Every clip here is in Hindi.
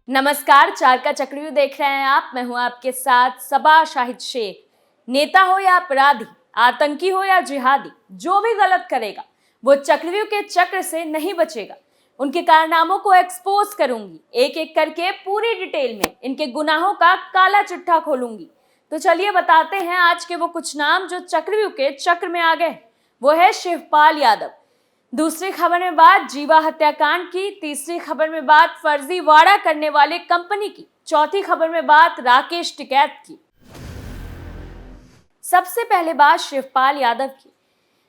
नमस्कार, चार का चक्रव्यूह देख रहे हैं आप। मैं हूं आपके साथ सबा शाहिद शेख। नेता हो या अपराधी, आतंकी हो या जिहादी, जो भी गलत करेगा वो चक्रव्यूह के चक्र से नहीं बचेगा। उनके कारनामों को एक्सपोज करूंगी, एक एक करके पूरी डिटेल में इनके गुनाहों का काला चिट्ठा खोलूंगी। तो चलिए बताते हैं आज के वो कुछ नाम जो चक्रव्यूह के चक्र में आ गए। वो है शिवपाल यादव। दूसरी खबर में बात जीवा हत्याकांड की, तीसरी खबर में बात फर्जी वाड़ा करने वाले कंपनी की, चौथी खबर में बात राकेश टिकैत की। सबसे पहले बात शिवपाल यादव की।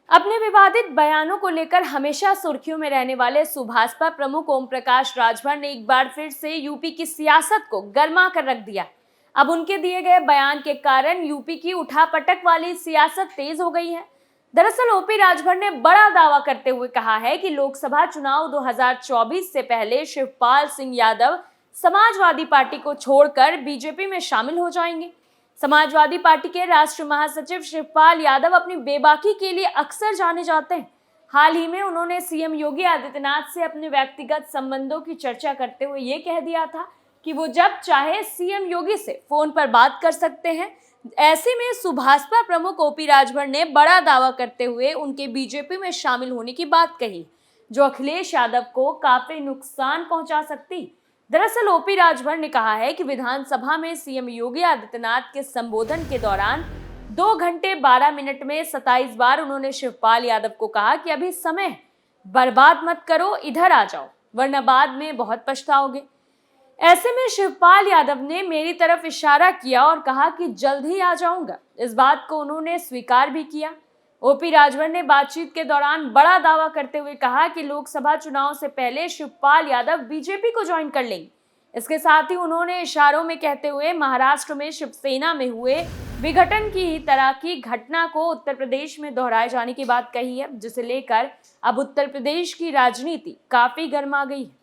अपने विवादित बयानों को लेकर हमेशा सुर्खियों में रहने वाले सुभाषपा प्रमुख ओम प्रकाश राजभर ने एक बार फिर से यूपी की सियासत को गर्मा कर रख दिया। अब उनके दिए गए बयान के कारण यूपी की उठापटक वाली सियासत तेज हो गई है। दरअसल ओपी राजभर ने बड़ा दावा करते हुए कहा है कि लोकसभा चुनाव 2024 से पहले शिवपाल सिंह यादव समाजवादी पार्टी को छोड़कर बीजेपी में शामिल हो जाएंगे। समाजवादी पार्टी के राष्ट्रीय महासचिव शिवपाल यादव अपनी बेबाकी के लिए अक्सर जाने जाते हैं। हाल ही में उन्होंने सीएम योगी आदित्यनाथ से अपने व्यक्तिगत संबंधों की चर्चा करते हुए ये कह दिया था कि वो जब चाहे सीएम योगी से फोन पर बात कर सकते हैं। ऐसे में सुभाषपा प्रमुख ओपी राजभर ने बड़ा दावा करते हुए उनके बीजेपी में शामिल होने की बात कही, जो अखिलेश यादव को काफी नुकसान पहुंचा सकती। दरअसल ओपी राजभर ने कहा है कि विधानसभा में सीएम योगी आदित्यनाथ के संबोधन के दौरान 2 घंटे 12 मिनट में 27 बार उन्होंने शिवपाल यादव को कहा कि अभी समय बर्बाद मत करो, इधर आ जाओ, वरना बाद में बहुत पछताओगे। ऐसे में शिवपाल यादव ने मेरी तरफ इशारा किया और कहा कि जल्द ही आ जाऊंगा। इस बात को उन्होंने स्वीकार भी किया। ओपी राजभर ने बातचीत के दौरान बड़ा दावा करते हुए कहा कि लोकसभा चुनाव से पहले शिवपाल यादव बीजेपी को ज्वाइन कर लेंगे। इसके साथ ही उन्होंने इशारों में कहते हुए महाराष्ट्र में शिवसेना में हुए विघटन की ही तरह की घटना को उत्तर प्रदेश में दोहराए जाने की बात कही है, जिसे लेकर अब उत्तर प्रदेश की राजनीति काफी गर्मा गई है।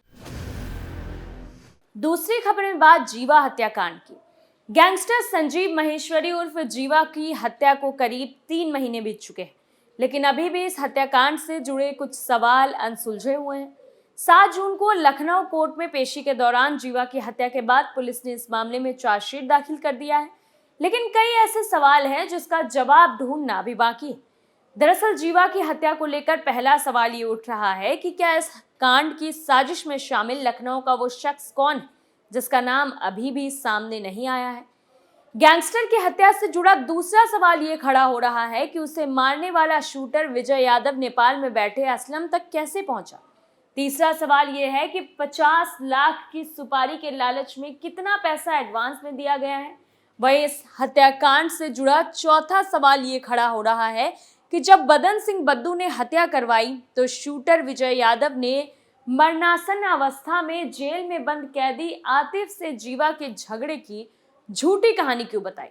दूसरी खबर में बात जीवा हत्याकांड की। गैंगस्टर संजीव महेश्वरी उर्फ जीवा की हत्या को करीब 3 महीने बीत चुके हैं, लेकिन अभी भी इस हत्याकांड से जुड़े कुछ सवाल अनसुलझे हुए हैं। 7 जून को लखनऊ कोर्ट में पेशी के दौरान जीवा की हत्या के बाद पुलिस ने इस मामले में चार्जशीट दाखिल कर दिया है, लेकिन कई ऐसे सवाल हैं जिसका जवाब ढूंढना अभी बाकी है। दरअसल जीवा की हत्या को लेकर पहला सवाल ये उठ रहा है कि क्या इस कांड की साजिश में शामिल लखनऊ का वो शख्स कौन है जिसका नाम अभी भी सामने नहीं आया है। गैंगस्टर की हत्या से जुड़ा दूसरा सवाल ये खड़ा हो रहा है कि उसे मारने वाला शूटर विजय यादव नेपाल में बैठे असलम तक कैसे पहुंचा। तीसरा सवाल ये है कि 50 लाख की सुपारी के लालच में कितना पैसा एडवांस में दिया गया है। वहीं इस हत्याकांड से जुड़ा चौथा सवाल ये खड़ा हो रहा है कि जब बदन सिंह बद्दू ने हत्या करवाई तो शूटर विजय यादव ने मरणासन अवस्था में जेल में बंद कैदी आतिफ से जीवा के झगड़े की झूठी कहानी क्यों बताई।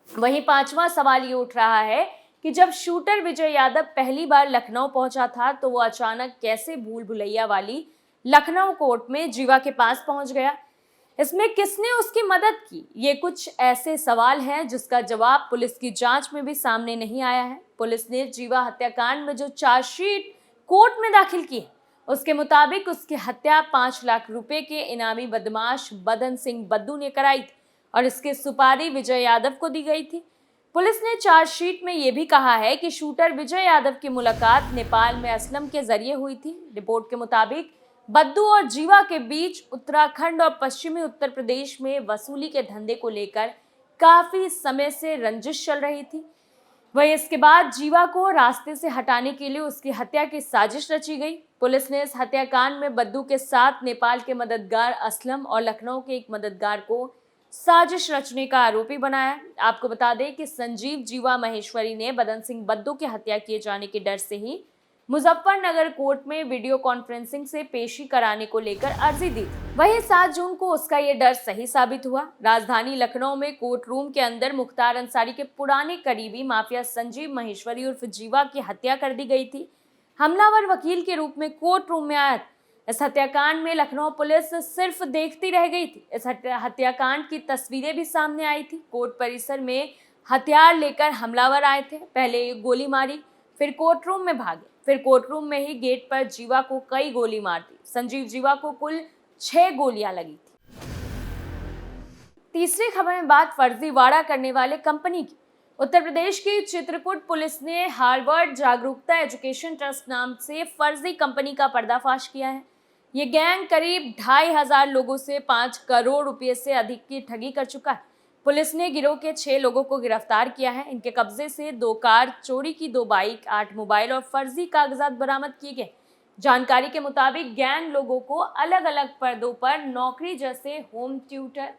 वहीं पांचवा सवाल ये उठ रहा है कि जब शूटर विजय यादव पहली बार लखनऊ पहुंचा था तो वो अचानक कैसे भूल भुलैया वाली लखनऊ कोर्ट में जीवा के पास पहुंच गया। इसमें किसने उसकी मदद की, ये कुछ ऐसे सवाल हैं जिसका जवाब पुलिस की जांच में भी सामने नहीं आया है। पुलिस ने जीवा हत्याकांड में जो चार्जशीट कोर्ट में दाखिल की उसके मुताबिक उसकी हत्या 5 लाख रुपए के इनामी बदमाश बदन सिंह बद्दू ने कराई थी और इसकी सुपारी विजय यादव को दी गई थी। पुलिस ने चार्जशीट में यह भी कहा है कि शूटर विजय यादव की मुलाकात नेपाल में असलम के जरिए हुई थी। रिपोर्ट के मुताबिक बद्दू और जीवा के बीच उत्तराखंड और पश्चिमी उत्तर प्रदेश में वसूली के धंधे को लेकर काफी समय से रंजिश चल रही थी। वहीं इसके बाद जीवा को रास्ते से हटाने के लिए उसकी हत्या की साजिश रची गई। पुलिस ने इस हत्याकांड में बद्दू के साथ नेपाल के मददगार असलम और लखनऊ के एक मददगार को साजिश रचने का आरोपी बनाया। आपको बता दें कि संजीव जीवा महेश्वरी ने बदन सिंह बद्दू की हत्या किए जाने के डर से ही मुजफ्फरनगर कोर्ट में वीडियो कॉन्फ्रेंसिंग से पेशी कराने को लेकर अर्जी दी। वहीं 7 जून को उसका ये डर सही साबित हुआ। राजधानी लखनऊ में कोर्ट रूम के अंदर मुख्तार अंसारी के पुराने करीबी माफिया संजीव महेश्वरी उर्फ जीवा की हत्या कर दी गई थी। हमलावर वकील के रूप में कोर्ट रूम में आया था। इस हत्याकांड में लखनऊ पुलिस सिर्फ देखती रह गई थी। इस हत्याकांड की तस्वीरें भी सामने आई थी। कोर्ट परिसर में हथियार लेकर हमलावर आए थे। पहले गोली मारी, फिर कोर्ट रूम में भागे, फिर कोर्ट रूम में ही गेट पर जीवा को कई गोली मार दी। संजीव जीवा को कुल 6 गोलियां लगी थी। तीसरी खबर में बात फर्जीवाड़ा करने वाले कंपनी की। उत्तर प्रदेश की चित्रकूट पुलिस ने हार्वर्ड जागरूकता एजुकेशन ट्रस्ट नाम से फर्जी कंपनी का पर्दाफाश किया है। ये गैंग करीब 2,500 लोगों से 5 करोड़ रुपए से अधिक की ठगी कर चुका है। पुलिस ने गिरोह के 6 लोगों को गिरफ्तार किया है। इनके कब्जे से 2 कार, चोरी की 2 बाइक, 8 मोबाइल और फर्जी कागजात बरामद किए गए। जानकारी के मुताबिक गैंग लोगों को अलग अलग पदों पर नौकरी जैसे home tutor,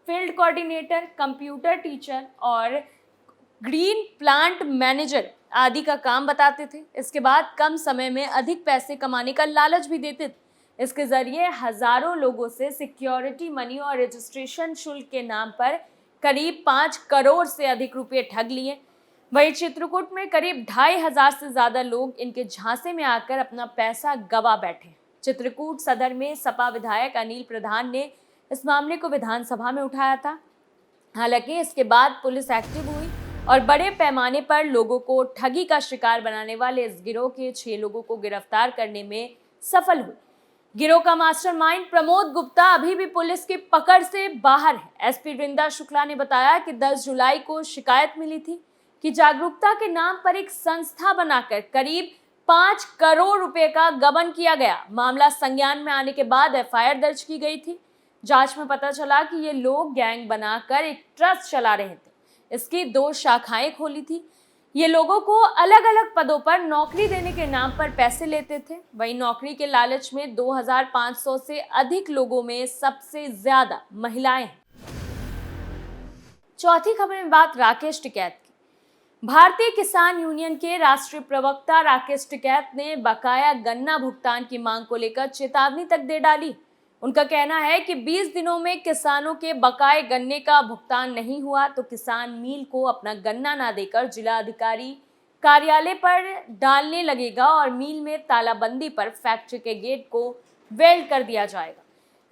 field coordinator, computer teacher और ग्रीन प्लांट मैनेजर आदि का काम बताते थे। इसके बाद कम समय में अधिक पैसे कमाने का लालच भी देते थे। इसके जरिए हजारों लोगों से सिक्योरिटी मनी और रजिस्ट्रेशन शुल्क के नाम पर करीब 5 करोड़ से अधिक रुपए ठग लिए। वहीं चित्रकूट में करीब 2,500 से ज्यादा लोग इनके झांसे में आकर अपना पैसा गवा बैठे। चित्रकूट सदर में सपा विधायक अनिल प्रधान ने इस मामले को विधानसभा में उठाया था। हालांकि इसके बाद पुलिस एक्टिव हुई और बड़े पैमाने पर लोगों को ठगी का शिकार बनाने वाले इस गिरोह के 6 लोगों को गिरफ्तार करने में सफल हुई। गिरोह का मास्टरमाइंड प्रमोद गुप्ता अभी भी पुलिस की पकड़ से बाहर है। एसपी वृंदा शुक्ला ने बताया कि 10 जुलाई को शिकायत मिली थी कि जागरूकता के नाम पर एक संस्था बनाकर करीब 5 करोड़ रुपए का गबन किया गया। मामला संज्ञान में आने के बाद एफआईआर दर्ज की गई थी। जांच में पता चला कि ये लोग गैंग बनाकर एक ट्रस्ट चला रहे थे। इसकी 2 शाखाएं खोली थी। ये लोगों को अलग अलग पदों पर नौकरी देने के नाम पर पैसे लेते थे। वहीं नौकरी के लालच में 2,500 से अधिक लोगों में सबसे ज्यादा महिलाएं हैं। चौथी खबर में बात राकेश टिकैत की। भारतीय किसान यूनियन के राष्ट्रीय प्रवक्ता राकेश टिकैत ने बकाया गन्ना भुगतान की मांग को लेकर चेतावनी तक दे डाली। उनका कहना है कि 20 दिनों में किसानों के बकाए गन्ने का भुगतान नहीं हुआ तो किसान मिल को अपना गन्ना ना देकर जिला अधिकारी कार्यालय पर डालने लगेगा और मिल में तालाबंदी पर फैक्ट्री के गेट को वेल्ड कर दिया जाएगा।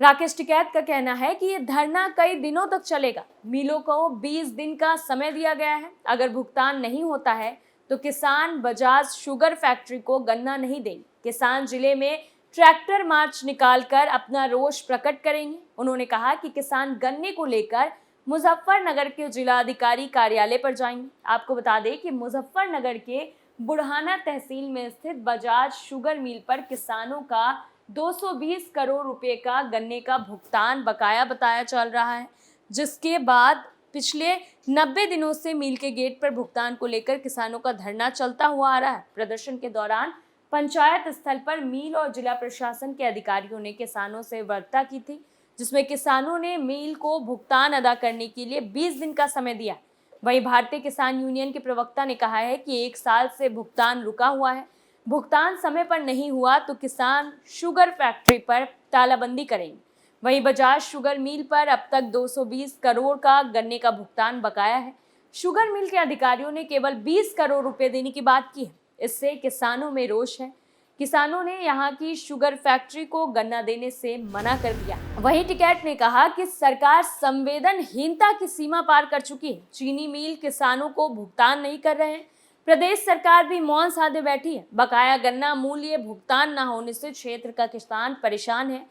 राकेश टिकैत का कहना है कि ये धरना कई दिनों तक चलेगा। मिलों को 20 दिन का समय दिया गया है। अगर भुगतान नहीं होता है तो किसान बजाज शुगर फैक्ट्री को गन्ना नहीं देंगे। किसान जिले में ट्रैक्टर मार्च निकालकर अपना रोष प्रकट करेंगे। उन्होंने कहा कि किसान गन्ने को लेकर मुजफ्फरनगर के जिलाधिकारी कार्यालय पर जाएंगे। आपको बता दें कि मुजफ्फरनगर के बुढ़ाना तहसील में स्थित बजाज शुगर मिल पर किसानों का 220 करोड़ रुपए का गन्ने का भुगतान बकाया बताया चल रहा है, जिसके बाद पिछले 90 दिनों से मिल के गेट पर भुगतान को लेकर किसानों का धरना चलता हुआ आ रहा है। प्रदर्शन के दौरान पंचायत स्थल पर मिल और जिला प्रशासन के अधिकारियों ने किसानों से वार्ता की थी, जिसमें किसानों ने मिल को भुगतान अदा करने के लिए 20 दिन का समय दिया। वहीं भारतीय किसान यूनियन के प्रवक्ता ने कहा है कि 1 साल से भुगतान रुका हुआ है। भुगतान समय पर नहीं हुआ तो किसान शुगर फैक्ट्री पर तालाबंदी करेंगे। वहीं बजाज शुगर मिल पर अब तक 220 करोड़ का गन्ने का भुगतान बकाया है। शुगर मिल के अधिकारियों ने केवल 20 करोड़ रुपए देने की बात की है। इससे किसानों में रोष है। किसानों ने यहां की शुगर फैक्ट्री को गन्ना देने से मना कर दिया। वहीं टिकैत ने कहा कि सरकार संवेदनहीनता की सीमा पार कर चुकी है। चीनी मिल किसानों को भुगतान नहीं कर रहे हैं। प्रदेश सरकार भी मौन साधे बैठी है। बकाया गन्ना मूल्य भुगतान न होने से क्षेत्र का किसान परेशान है।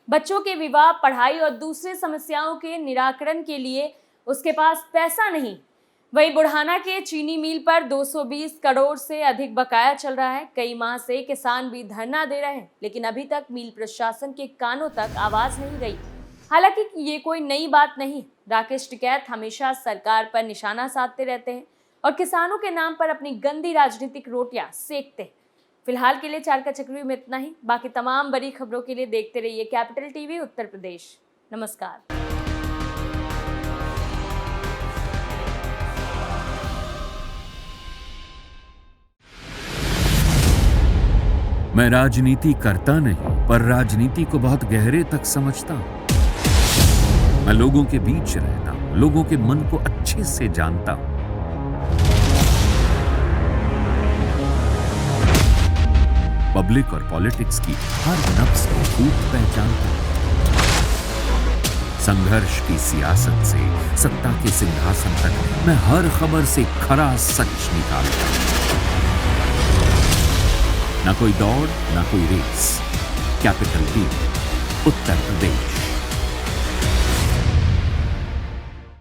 बच्चों के विवाह, पढ़ाई और दूसरे समस्याओं के निराकरण के लिए उसके पास पैसा नहीं। वहीं बुढ़ाना के चीनी मिल पर 220 करोड़ से अधिक बकाया चल रहा है। कई माह से किसान भी धरना दे रहे हैं, लेकिन अभी तक मिल प्रशासन के कानों तक आवाज नहीं गई। हालांकि ये कोई नई बात नहीं। राकेश टिकैत हमेशा सरकार पर निशाना साधते रहते हैं और किसानों के नाम पर अपनी गंदी राजनीतिक रोटियां सेकते हैं। फिलहाल के लिए 4 का चक्री में इतना ही। बाकी तमाम बड़ी खबरों के लिए देखते रहिए कैपिटल टीवी उत्तर प्रदेश। नमस्कार। मैं राजनीति करता नहीं, पर राजनीति को बहुत गहरे तक समझता हूं। मैं लोगों के बीच रहता हूं, लोगों के मन को अच्छे से जानता हूं। पब्लिक और पॉलिटिक्स की हर नब्ज को खूब पहचानता हूं। संघर्ष की सियासत से सत्ता के सिंहासन तक मैं हर खबर से खरा सच निकालता हूं। ना कोई दौड़, ना कोई race. Capital TV, Uttar Pradesh.